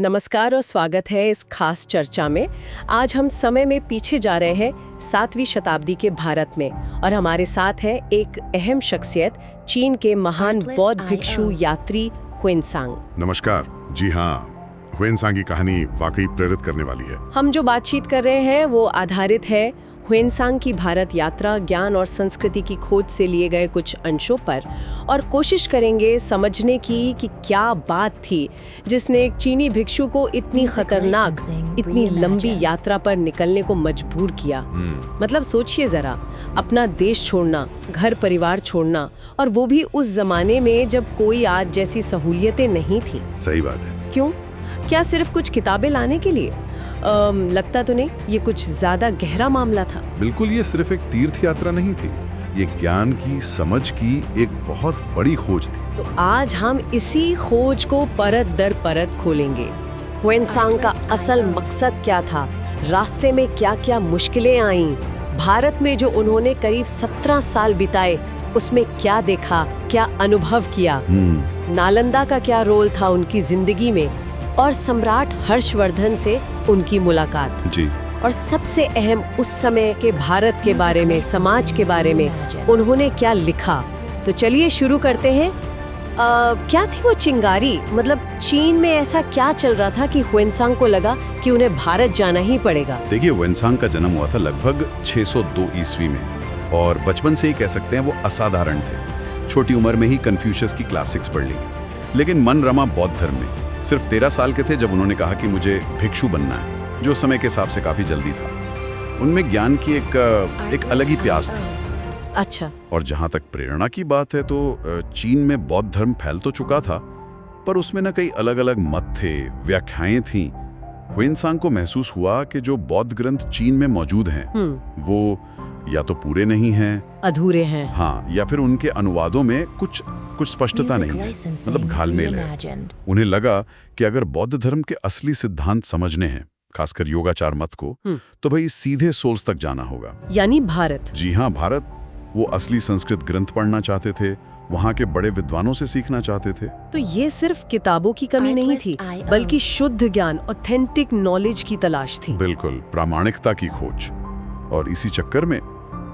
नमस्कार और स्वागत है इस खास चर्चा में। आज हम समय में पीछे जा रहे हैं 7वीं शताब्दी के भारत में, और हमारे साथ है एक अहम शख्सियत, चीन के महान बौद्ध भिक्षु यात्री हुएनसांग। नमस्कार। जी हाँ, हुएनसांग की कहानी वाकई प्रेरित करने वाली है। हम जो बातचीत कर रहे हैं वो आधारित है हुएनसांग की भारत यात्रा, ज्ञान और संस्कृति की खोज से लिए गए कुछ अंशों पर, और कोशिश करेंगे समझने की कि क्या बात थी जिसने एक चीनी भिक्षु को इतनी खतरनाक, इतनी लंबी यात्रा पर निकलने को मजबूर किया। मतलब सोचिए जरा, अपना देश छोड़ना, घर परिवार छोड़ना, और वो भी उस जमाने में जब कोई आज जैसी सहूलियतें नहीं थी। सही बात है। क्यों? क्या सिर्फ कुछ किताबें लाने के लिए? लगता तो नहीं, ये कुछ ज्यादा गहरा मामला था। बिल्कुल, ये सिर्फ एक तीर्थ यात्रा नहीं थी, ये ज्ञान की, समझ की एक बहुत बड़ी खोज थी। तो आज हम इसी खोज को परत दर परत खोलेंगे। हुएनसांग का असल मकसद क्या था, रास्ते में क्या क्या मुश्किलें आईं, भारत में जो उन्होंने करीब 17 साल बिताए उसमें क्या देखा, क्या अनुभव किया, नालंदा का क्या रोल था उनकी जिंदगी में, और सम्राट हर्षवर्धन से उनकी मुलाकात जी, और सबसे अहम उस समय के भारत के बारे में, समाज के बारे में उन्होंने क्या लिखा। तो चलिए शुरू करते हैं। क्या थी वो चिंगारी? मतलब चीन में ऐसा क्या चल रहा था कि हुएनसांग को लगा कि उन्हें भारत जाना ही पड़ेगा? देखिए, हुएनसांग का जन्म हुआ था लगभग 602 ईस्वी में, और बचपन से ही कह सकते हैं वो असाधारण थे। छोटी उम्र में ही कन्फ्यूशियस की क्लासिक्स पढ़ ली, लेकिन मन रमा बौद्ध धर्म में। सिर्फ 13 साल के थे जब उन्होंने कहा कि मुझे भिक्षु बनना है, जो समय के हिसाब से काफी जल्दी था। उनमें ज्ञान की एक अलग ही प्यास थी। अच्छा। और जहां तक प्रेरणा की बात है तो चीन में बौद्ध धर्म फैल तो चुका था, पर उसमें न कई अलग अलग मत थे, व्याख्याएं थीं। हुएनसांग को महसूस हुआ कि जो बौद्ध ग्रंथ चीन में मौजूद हैं वो या तो पूरे नहीं हैं, अधूरे हैं, हाँ, या फिर उनके अनुवादों में कुछ स्पष्टता नहीं है, मतलब घालमेल है। उन्हें लगा कि अगर बौद्ध धर्म के असली सिद्धांत समझने हैं, खासकर योगाचार मत को, तो भाई सीधे सोल्स तक जाना होगा, यानी भारत। जी हाँ, भारत। वो असली संस्कृत ग्रंथ पढ़ना चाहते थे, वहाँ के बड़े विद्वानों से सीखना चाहते थे। तो ये सिर्फ किताबों की कमी नहीं थी, बल्कि शुद्ध ज्ञान, ऑथेंटिक नॉलेज की तलाश थी। बिल्कुल, प्रामाणिकता की खोज। और इसी चक्कर में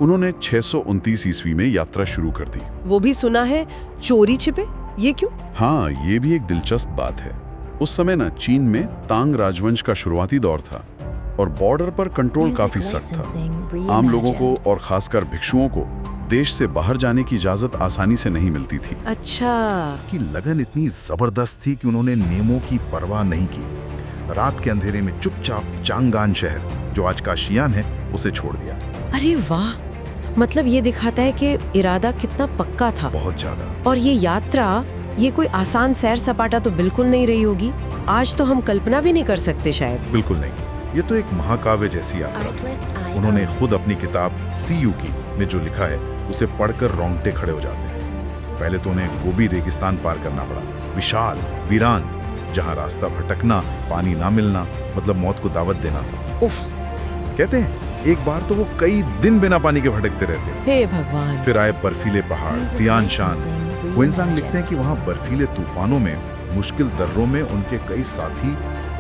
उन्होंने 629 ईस्वी में यात्रा शुरू कर दी। वो भी सुना है चोरी छिपे, ये क्यों? हाँ, ये भी एक दिलचस्प बात है। उस समय ना चीन में तांग राजवंश का शुरुआती दौर था, और बॉर्डर पर कंट्रोल काफी सख्त था। आम लोगों को और खासकर भिक्षुओं को देश से बाहर जाने की इजाजत आसानी से नहीं मिलती थी। अच्छा। कि लगन इतनी जबरदस्त थी कि उन्होंने नियमों की परवाह नहीं की। रात के अंधेरे में चुपचाप चांगान शहर, जो आज का शियान है, उसे छोड़ दिया। अरे वाह, मतलब ये दिखाता है कि इरादा कितना पक्का था। बहुत ज्यादा। और ये यात्रा, ये कोई आसान सैर सपाटा तो बिल्कुल नहीं रही होगी। आज तो हम कल्पना भी नहीं कर सकते शायद। बिल्कुल नहीं, ये तो एक महाकाव्य जैसी यात्रा थी। उन्होंने खुद अपनी किताब सी यू की में जो लिखा है उसे पढ़कर रोंगटे खड़े हो जाते हैं। पहले तो उन्हें गोबी रेगिस्तान पार करना पड़ा, विशाल, वीरान, जहाँ रास्ता भटकना, पानी ना मिलना मतलब मौत को दावत देना था। उफ। कहते हैं एक बार तो वो कई दिन बिना पानी के भटकते रहते। हे भगवान। फिर आए बर्फीले पहाड़, तियान शान। हुएनसांग लिखते हैं कि वहाँ बर्फीले तूफानों में, मुश्किल दर्रों में उनके कई साथी,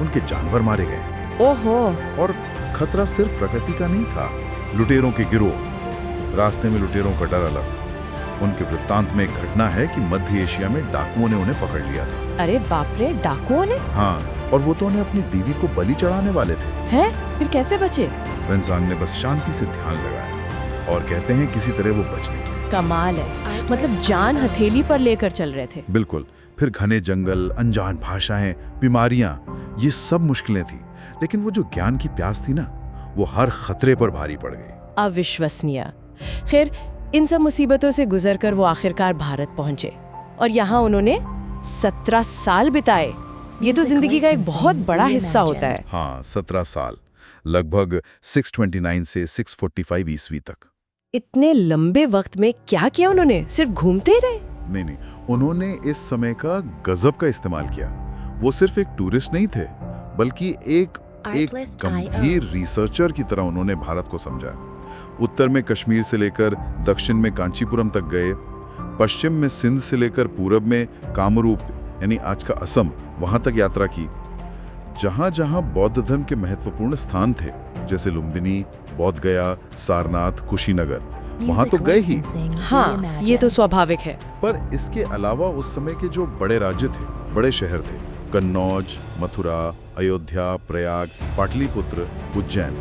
उनके जानवर मारे गए। ओहो। और खतरा सिर्फ प्रकृति का नहीं था, लुटेरों के गिरोह। रास्ते में लुटेरों का डर अलग। उनके वृत्तांत में एक घटना है कि मध्य एशिया में डाकुओं ने उन्हें पकड़ लिया था। अरे बाप रे, डाकुओं ने? हाँ, और वो तो उन्हें अपनी देवी को बलि चढ़ाने वाले थे। हैं? फिर कैसे बचे? हुएनसांग ने बस शांति से ध्यान लगाया, और कहते हैं किसी तरह वो बच निकले। कमाल है, मतलब जान हथेली पर लेकर चल रहे थे। बिल्कुल। फिर घने जंगल, अनजान भाषाएं, बीमारियां, ये सब मुश्किलें थी, लेकिन वो जो ज्ञान की प्यास थी ना, वो हर खतरे पर भारी पड़ गई। अविश्वसनीय। खैर, इन सब मुसीबतों से गुजरकर वो आखिरकार भारत पहुंचे, और यहाँ उन्होंने 17 साल बिताए। ये तो जिंदगी का एक बहुत बड़ा हिस्सा होता है। हाँ, 17 साल, लगभग 629 से 645 ईस्वी तक। इतने लंबे वक्त में क्या किया उन्होंने? सिर्फ घूमते ही रहे? नहीं, उन्होंने इस समय का गजब का इस्तेमाल किया। वो सिर्फ एक टूरिस्ट नहीं थे, बल्कि एक गंभीर रिसर्चर की तरह उन्होंने भारत को समझा। उत्तर में कश्मीर से लेकर दक्षिण में कांचीपुरम तक गए, पश्चिम में सिंध से लेकर पूरब में कामरूप यानी आज का असम, वहां तक यात्रा की। जहां जहां बौद्ध धर्म के महत्वपूर्ण स्थान थे, जैसे लुम्बिनी, बोध गया, सारनाथ, कुशीनगर, वहां तो गए ही। हाँ, ये तो स्वाभाविक है। पर इसके अलावा उस समय के जो बड़े राज्य थे, बड़े शहर थे, कन्नौज, मथुरा, अयोध्या, प्रयाग, पाटलिपुत्र, उज्जैन,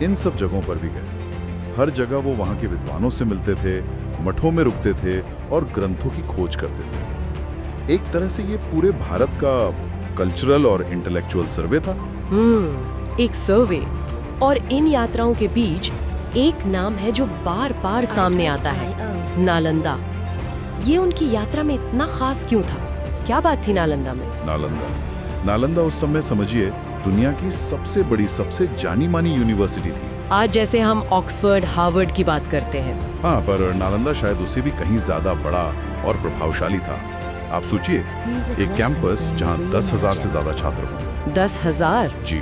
इन सब जगहों पर भी गए। हर जगह वो वहां के विद्वानों से मिलते थे, मठों में रुकते थे और ग्रंथों की खोज करते थे। एक तरह से ये पूरे भारत का कल्चरल और इंटेलेक्चुअल सर्वे था। एक सर्वे। और इन यात्राओं के बीच एक नाम है जो बार बार सामने आता है, नालंदा। ये उनकी यात्रा में इतना खास क्यों था? क्या बात थी नालंदा में? नालंदा उस समय समझिए दुनिया की सबसे बड़ी, सबसे जानी मानी यूनिवर्सिटी थी। आज जैसे हम ऑक्सफोर्ड, हार्वर्ड की बात करते हैं। हाँ, पर नालंदा शायद उसे भी कहीं ज्यादा बड़ा और प्रभावशाली था। आप सोचिए, एक कैंपस जहाँ 10,000 से ज्यादा छात्र हों। 10,000? जी,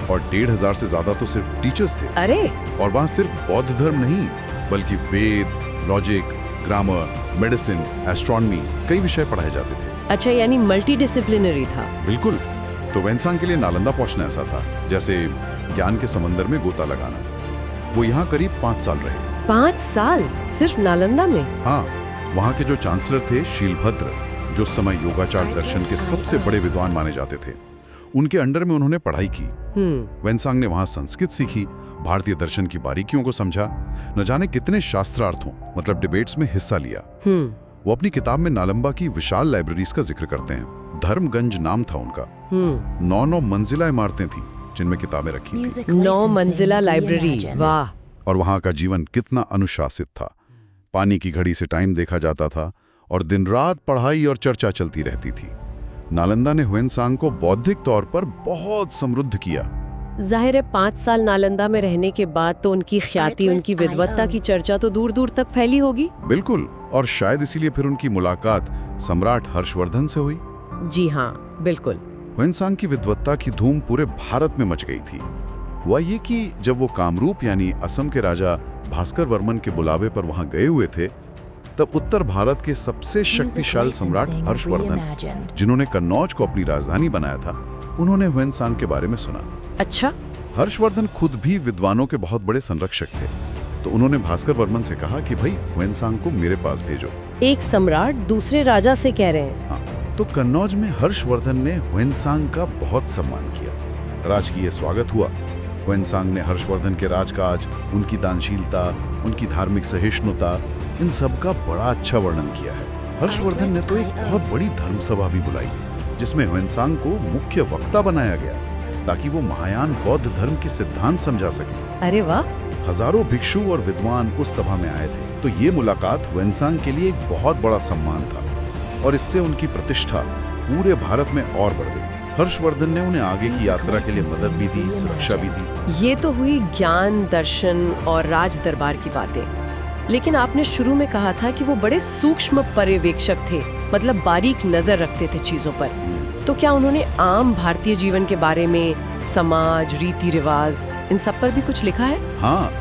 और 1,500 से ज्यादा तो सिर्फ टीचर्स थे। अरे! और वहाँ सिर्फ बौद्ध धर्म नहीं, बल्कि वेद, लॉजिक, ग्रामर, मेडिसिन, एस्ट्रोनॉमी, कई विषय पढ़ाए जाते थे। अच्छा, यानी मल्टी डिसिप्लिनरी था। बिल्कुल। तो वेनसांग के लिए नालंदा पहुंचना ऐसा था जैसे ज्ञान के समंदर में गोता लगाना। वो यहाँ करीब 5 साल रहे। 5 साल सिर्फ नालंदा में? हाँ, वहाँ के जो चांसलर थे शीलभद्र, जो उस समय योगाचार दर्शन के सबसे बड़े विद्वान माने जाते थे, उनके अंडर में उन्होंने पढ़ाई की। वेनसांग ने वहाँ संस्कृत सीखी, भारतीय दर्शन की बारीकियों को समझा, न जाने कितने शास्त्रार्थों मतलब डिबेट्स में हिस्सा लिया। वो अपनी किताब में नालंदा की विशाल लाइब्रेरीज का जिक्र करते हैं। धर्मगंज नाम था उनका। 9 मंजिला इमारतें थी जिनमें किताबें रखी थी। 9 मंजिला लाइब्रेरी, वाह! और वहाँ का जीवन कितना अनुशासित था। पानी की घड़ी से टाइम देखा जाता था और दिन रात पढ़ाई और चर्चा चलती रहती थी। नालंदा ने ह्वेनसांग को बौद्धिक तौर पर बहुत समृद्ध किया। जाहिर है 5 साल नालंदा में रहने के बाद तो उनकी ख्याति, उनकी विद्वत्ता की चर्चा तो दूर दूर तक फैली होगी। बिल्कुल, और शायद इसीलिए फिर उनकी मुलाकात सम्राट हर्षवर्धन से हुई। जी हाँ, बिल्कुल। ह्वेनसांग की विद्वत्ता की धूम पूरे भारत में मच गई थी। हुआ ये कि जब वो कामरूप यानी असम के राजा भास्कर वर्मन के बुलावे पर वहां गए हुए थे, तब उत्तर भारत के सबसे शक्तिशाली सम्राट हर्षवर्धन, जिन्होंने कन्नौज को अपनी राजधानी बनाया था, उन्होंने ह्वेनसांग के बारे में सुना। अच्छा? हर्षवर्धन खुद भी विद्वानों के बहुत बड़े संरक्षक थे, तो उन्होंने भास्कर वर्मन से कहा कि भाई ह्वेनसांग को मेरे पास भेजो। एक सम्राट दूसरे राजा से कह रहे हैं? हाँ, तो कन्नौज में हर्षवर्धन ने ह्वेनसांग का बहुत सम्मान किया। राजकीय स्वागत हुआ। ह्वेनसांग ने हर्षवर्धन के राजकाज, उनकी दानशीलता, उनकी धार्मिक सहिष्णुता, इन सब का बड़ा अच्छा वर्णन किया है। हर्षवर्धन ने तो एक बहुत बड़ी धर्मसभा भी बुलाई, जिसमें ह्वेनसांग को मुख्य वक्ता बनाया गया, ताकि वो महायान बौद्ध धर्म के सिद्धांत समझा सके। अरे वाह! हजारों भिक्षु और विद्वान उस सभा में आए थे। तो ये मुलाकात ह्वेनसांग के लिए एक बहुत बड़ा सम्मान था, और इससे उनकी प्रतिष्ठा पूरे भारत में और बढ़ गई। हर्षवर्धन ने उन्हें आगे की यात्रा के लिए मदद भी दी, सुरक्षा भी दी। ये तो हुई ज्ञान, दर्शन और राज दरबार की बातें। लेकिन आपने शुरू में कहा था कि वो बड़े सूक्ष्म पर्यवेक्षक थे, मतलब बारीक नजर रखते थे चीजों पर। तो क्या उन्होंने आम भारतीय जीवन के बारे में, समाज, रीति रिवाज, इन सब पर भी कुछ लिखा है? हाँ,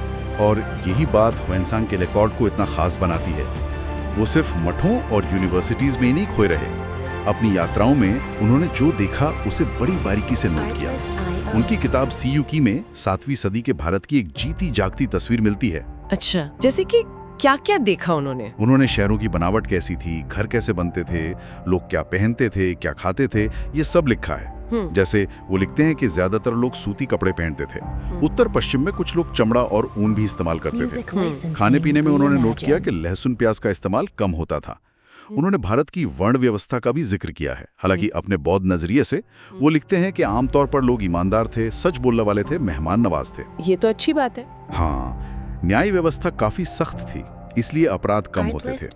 और यही बात ह्वेनसांग के रिकॉर्ड को इतना खास बनाती है। वो सिर्फ मठों और यूनिवर्सिटीज में ही नहीं खोए रहे। अपनी यात्राओं में उन्होंने जो देखा उसे बड़ी बारीकी से नोट किया। उनकी किताब सीयूकी में 7वीं सदी के भारत की एक जीती जागती तस्वीर मिलती है। अच्छा, जैसे कि क्या क्या देखा उन्होंने? उन्होंने शहरों की बनावट कैसी थी, घर कैसे बनते थे, लोग क्या पहनते थे, क्या खाते थे, ये सब लिखा है। जैसे वो लिखते हैं कि ज्यादातर लोग सूती कपड़े पहनते थे। उत्तर पश्चिम में कुछ लोग चमड़ा और ऊन भी इस्तेमाल करते थे। खाने पीने में उन्होंने नोट किया कि लहसुन प्याज का इस्तेमाल कम होता था। उन्होंने भारत की वर्ण व्यवस्था का भी जिक्र किया है। हालांकि अपने बौद्ध नजरिए से वो लिखते हैं कि आमतौर पर लोग ईमानदार थे, सच बोलने वाले थे, मेहमान नवाज थे। ये तो अच्छी बात है। हाँ, न्याय व्यवस्था काफी सख्त थी, इसलिए अपराध कम होते थे।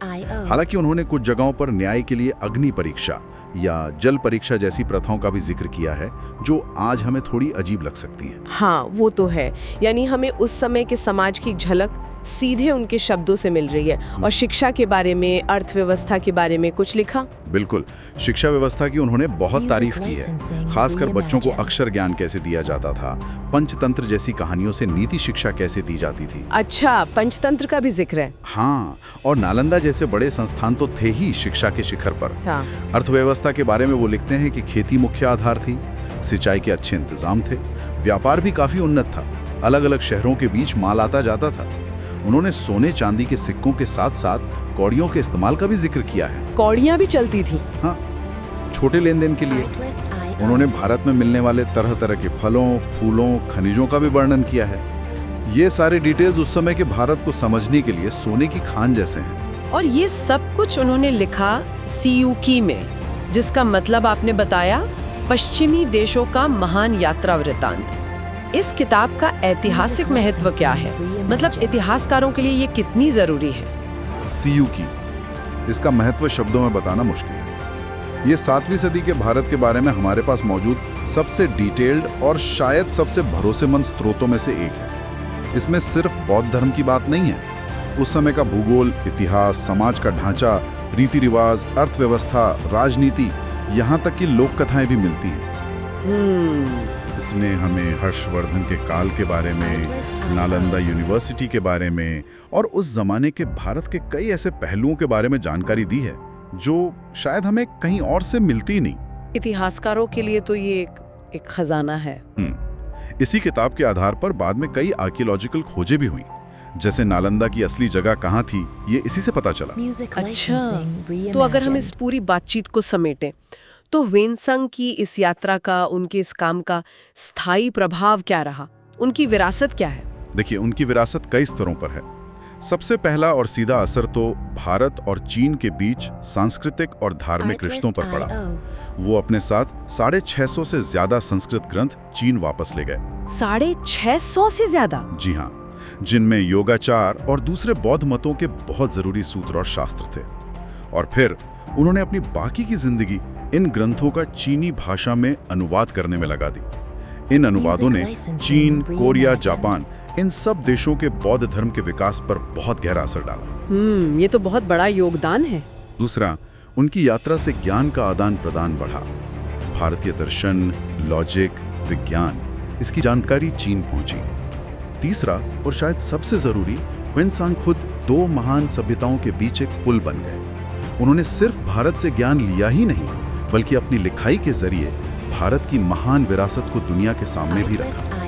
हालांकि उन्होंने कुछ जगहों पर न्याय के लिए अग्नि परीक्षा या जल परीक्षा जैसी प्रथाओं का भी जिक्र किया है, जो आज हमें थोड़ी अजीब लग सकती हैं। हाँ, वो तो है। यानी हमें उस समय के समाज की झलक सीधे उनके शब्दों से मिल रही है। और शिक्षा के बारे में, अर्थव्यवस्था के बारे में कुछ लिखा? बिल्कुल, शिक्षा व्यवस्था की उन्होंने बहुत तारीफ की है। खासकर बच्चों को अक्षर ज्ञान कैसे दिया जाता था, पंचतंत्र जैसी कहानियों से नीति शिक्षा कैसे दी जाती थी। अच्छा, पंचतंत्र का भी जिक्र है? हाँ, और नालंदा जैसे बड़े संस्थान तो थे ही शिक्षा के शिखर पर। अर्थव्यवस्था के बारे में वो लिखते हैं कि खेती मुख्य आधार थी, सिंचाई के अच्छे इंतजाम थे, व्यापार भी काफी उन्नत था, अलग अलग शहरों के बीच माल आता जाता था। उन्होंने सोने चांदी के सिक्कों के साथ साथ कौड़ियों के इस्तेमाल का भी जिक्र किया है। कौड़ियाँ भी चलती थी। हाँ, छोटे लेन देन के लिए। उन्होंने भारत में मिलने वाले तरह तरह के फलों, फूलों, खनिजों का भी वर्णन किया है। ये सारे डिटेल्स उस समय के भारत को समझने के लिए सोने की खान जैसे हैं। और ये सब कुछ उन्होंने लिखा सीयूकी में, जिसका मतलब आपने बताया पश्चिमी देशों का महान यात्रा वृत्तांत। इस किताब का ऐतिहासिक महत्व क्या है? मतलब इतिहासकारों के लिए ये कितनी जरूरी है? सीयूकी, इसका महत्व शब्दों में बताना मुश्किल है। ये 7वीं सदी के भारत के बारे में हमारे पास मौजूद सबसे डिटेल्ड और शायद सबसे भरोसेमंद स्रोतों में से एक है। इसमें सिर्फ बौद्ध धर्म की बात नहीं है। उस समय का भूगोल, इतिहास, समाज का ढांचा, रीति रिवाज, अर्थव्यवस्था, राजनीति, यहाँ तक कि लोक कथाएं भी मिलती हैं। इसने हमें हर्षवर्धन के काल के बारे में, नालंदा यूनिवर्सिटी के बारे में और उस जमाने के भारत के कई ऐसे पहलुओं के बारे में जानकारी दी है जो शायद हमें कहीं और से मिलती नहीं। इतिहासकारों के लिए तो ये एक खजाना है। इसी किताब के आधार पर बाद में कई आर्कियोलॉजिकल खोजें भी हुई, जैसे नालंदा की असली जगह कहाँ थी, ये इसी से पता चला। अच्छा, तो अगर हम इस पूरी बातचीत को समेटें तो ह्वेनसांग की इस यात्रा का, उनके इस काम का स्थायी प्रभाव क्या रहा? उनकी विरासत क्या है? देखिए, उनकी विरासत कई स्तरों पर है। सबसे पहला और सीधा असर तो भारत और चीन के बीच सांस्कृतिक और धार्मिक रिश्तों पर पड़ा। वो अपने साथ 650 से ज्यादा संस्कृत ग्रंथ चीन वापस ले गए। 650 से ज्यादा? जी हाँ, जिनमें योगाचार और दूसरे बौद्ध मतों के बहुत जरूरी सूत्र और शास्त्र थे। और फिर उन्होंने अपनी बाकी की जिंदगी इन ग्रंथों का चीनी भाषा में अनुवाद करने में लगा दी। इन अनुवादों ने चीन, कोरिया, जापान, इन सब देशों के बौद्ध धर्म के विकास पर बहुत गहरा असर डाला। ये तो बहुत बड़ा योगदान है। दूसरा, उनकी यात्रा से ज्ञान का आदान प्रदान बढ़ा। भारतीय दर्शन, लॉजिक, विज्ञान, इसकी जानकारी चीन पहुंची। तीसरा और शायद सबसे जरूरी, ह्वेनसांग खुद 2 महान सभ्यताओं के बीच एक पुल बन गए। उन्होंने सिर्फ भारत से ज्ञान लिया ही नहीं, बल्कि अपनी लिखाई के जरिए भारत की महान विरासत को दुनिया के सामने भी रखा।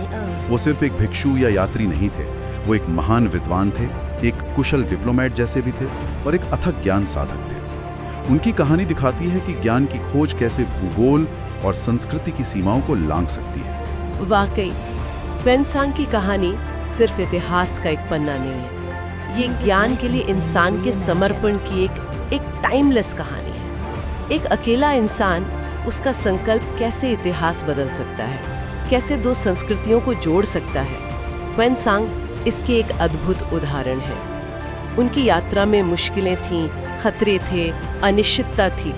वो सिर्फ एक भिक्षु या यात्री नहीं थे, वो एक महान विद्वान थे, एक कुशल डिप्लोमेट जैसे भी थे और एक अथक ज्ञान साधक थे। उनकी कहानी दिखाती है कि ज्ञान की खोज कैसे भूगोल और संस्कृति की सीमाओं को लांघ सकती है। वाकई ह्वेनसांग की कहानी सिर्फ इतिहास का एक पन्ना नहीं है, ये ज्ञान के लिए इंसान के समर्पण की एक टाइमलेस कहानी है। एक अकेला इंसान, उसका संकल्प कैसे इतिहास बदल सकता है, कैसे 2 संस्कृतियों को जोड़ सकता है। ह्वेनसांग इसके एक अद्भुत उदाहरण है। उनकी यात्रा में मुश्किलें थीं, खतरे थे, अनिश्चितता थी,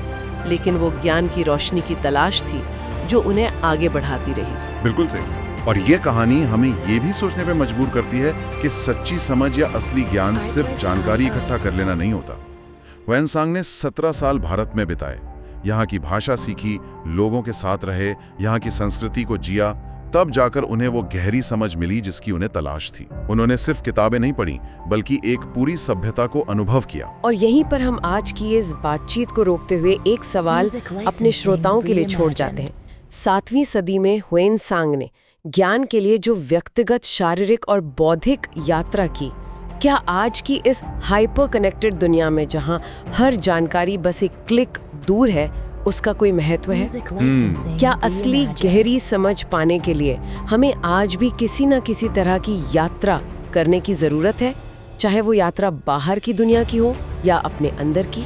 लेकिन वो ज्ञान की रोशनी की तलाश थी जो उन्हें आगे बढ़ाती रही। बिल्कुल सही। और ये कहानी हमें ये भी सोचने पे मजबूर करती है कि सच्ची समझ या असली ज्ञान सिर्फ जानकारी इकट्ठा कर लेना नहीं होता। ह्वेनसांग ने 17 साल भारत में बिताए, यहाँ की भाषा सीखी, लोगों के साथ रहे, यहाँ की संस्कृति को जिया, तब जाकर उन्हें वो गहरी समझ मिली जिसकी उन्हें तलाश थी। उन्होंने सिर्फ किताबें नहीं पढ़ी, बल्कि एक पूरी सभ्यता को अनुभव किया। और यहीं पर हम आज की इस बातचीत को रोकते हुए एक सवाल अपने श्रोताओं के लिए छोड़ जाते हैं। 7वीं सदी में ह्वेनसांग ने ज्ञान के लिए जो व्यक्तिगत, शारीरिक और बौद्धिक यात्रा की, क्या आज की इस हाइपर कनेक्टेड दुनिया में जहां हर जानकारी बस एक क्लिक दूर है, उसका कोई महत्व है? क्या असली गहरी समझ पाने के लिए हमें आज भी किसी न किसी तरह की यात्रा करने की जरूरत है, चाहे वो यात्रा बाहर की दुनिया की हो या अपने अंदर की?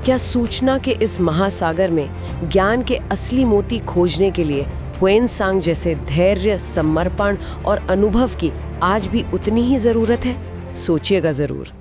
क्या सूचना के इस महासागर में ज्ञान के असली मोती खोजने के लिए ह्वेनसांग जैसे धैर्य, समर्पण और अनुभव की आज भी उतनी ही जरूरत है? सोचिएगा जरूर।